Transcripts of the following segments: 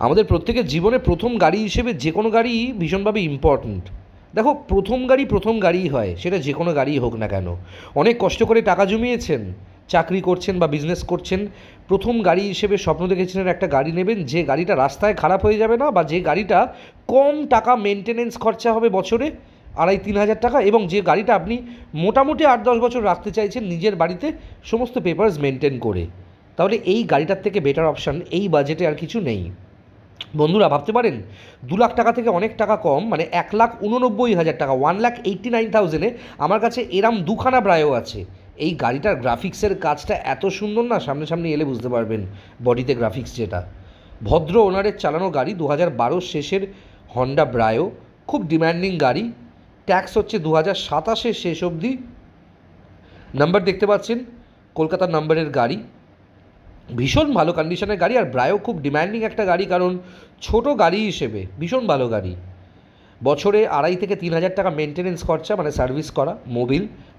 আমাদের প্রত্যেকের জীবনে প্রথম গাড়ি হিসেবে যে কোনো গাড়ি ভীষণভাবে ইম্পর্ট্যান্ট। দেখো, প্রথম গাড়িই হয়, সেটা যে কোনো গাড়িই হোক না কেন। অনেক কষ্ট করে টাকা জমিয়েছেন, চাকরি করছেন বা বিজনেস করছেন, প্রথম গাড়ি হিসেবে স্বপ্ন দেখেছিলেন একটা গাড়ি নেবেন যে গাড়িটা রাস্তায় খারাপ হয়ে যাবে না, বা যে গাড়িটা কম টাকা মেনটেনেন্স খরচা হবে বছরে 2,500-3,000 টাকা, এবং যে গাড়িটা আপনি মোটামুটি 8-10 বছর রাখতে চাইছেন নিজের বাড়িতে সমস্ত পেপারস মেনটেন করে। তাহলে এই গাড়িটার থেকে বেটার অপশান এই বাজেটে আর কিছু নেই। বন্ধুরা ভাবতে পারেন 2 লাখ টাকা থেকে অনেক টাকা কম, মানে 1,89,000 টাকা, 1,89,000-এ আমার কাছে এরম দুখানা ব্রায়ো আছে। এই গাড়িটার গ্রাফিক্সের কাজটা এত সুন্দর না, সামনে এলে বুঝতে পারবেন বডিতে গ্রাফিক্স যেটা। ভদ্র ওনারের চালানো গাড়ি, 2012 শেষের হন্ডা ব্রায়ো, খুব ডিম্যান্ডিং গাড়ি। ট্যাক্স হচ্ছে 2027 শেষ অবধি। নাম্বার দেখতে পাচ্ছেন, কলকাতার নাম্বারের গাড়ি, ভীষণ ভালো কন্ডিশনের গাড়ি। আর ব্রায়ো খুব ডিম্যান্ডিং একটা গাড়ি, কারণ ছোট গাড়ি হিসেবে ভীষণ ভালো গাড়ি। বছরে 2,500-3,000 টাকা মেনটেনেন্স খরচা, মানে সার্ভিস করা,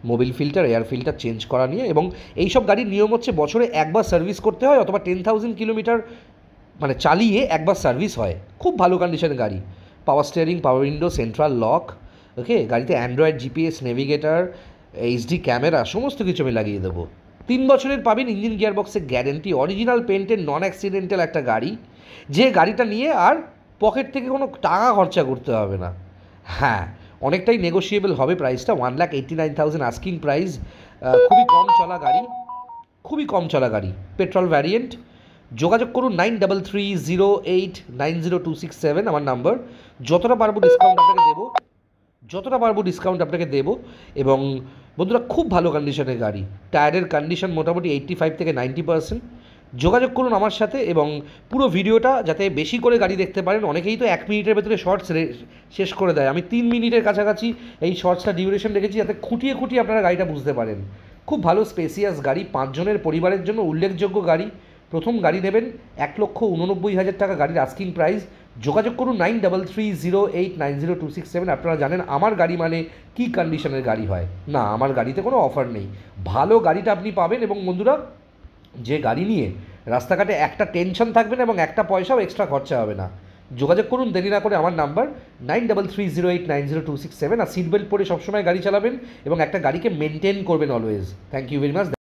Mobil filter, air filter change করা নিয়ে। এবং এইসব গাড়ির নিয়ম হচ্ছে বছরে একবার সার্ভিস করতে হয়, অথবা 10,000 কিলোমিটার মানে চালিয়ে একবার সার্ভিস হয়। খুব ভালো কন্ডিশনের গাড়ি। Power steering, power window, central lock, okay. গাড়িতে Android GPS, navigator, HD camera, সমস্ত কিছু আমি লাগিয়ে দেবো। 3 বছরের পাবেন ইঞ্জিন গিয়ারবক্সের গ্যারেন্টি, অরিজিনাল পেন্টের, নন অ্যাক্সিডেন্টাল একটা গাড়ি, যে গাড়িটা নিয়ে আর পকেট থেকে কোনো টাকা খরচা করতে হবে না। হ্যাঁ, অনেকটাই নেগোশিয়েবল হবে প্রাইসটা। 1,89,000 আস্কিং প্রাইস। খুবই কম চলা গাড়ি, পেট্রোল ভ্যারিয়েন্ট। যোগাযোগ করুন 9308902667, আমার নাম্বার। যতটা পারবো ডিসকাউন্ট আপনাকে দেবো। এবং বন্ধুরা, খুব ভালো কন্ডিশনের গাড়ি, টায়ারের কন্ডিশন মোটামুটি 85-90%। যোগাযোগ করুন আমার সাথে, এবং পুরো ভিডিওটা যাতে বেশি করে গাড়ি দেখতে পারেন। অনেকেই তো 1 মিনিটের ভেতরে শর্টস শেষ করে দেয়, আমি 3 মিনিটের কাছাকাছি এই শর্টসটা ডিউরেশন রেখেছি, যাতে খুঁটিয়ে আপনারা গাড়িটা বুঝতে পারেন। খুব ভালো স্পেসিয়াস গাড়ি, 5 জনের পরিবারের জন্য উল্লেখযোগ্য গাড়ি। প্রথম গাড়ি নেবেন, 1,89,000 টাকা গাড়ির আস্কিং প্রাইস। যোগাযোগ করুন 9330890267। আপনারা জানেন আমার গাড়ি মানে কী কন্ডিশনের গাড়ি হয় না, আমার গাড়িতে কোনো অফার নেই। ভালো গাড়িটা আপনি পাবেন। এবং বন্ধুরা, যে গাড়ি নিয়ে রাস্তাঘাটে একটা টেনশন থাকবে না এবং একটা পয়সাও এক্সট্রা খরচা হবে না। যোগাযোগ করুন দেরি না করে, আমার নাম্বার 9330890267। আর সিট বেল্ট পরে সবসময় গাড়ি চালাবেন এবং একটা গাড়িকে মেনটেন করবেন always. Thank you very much.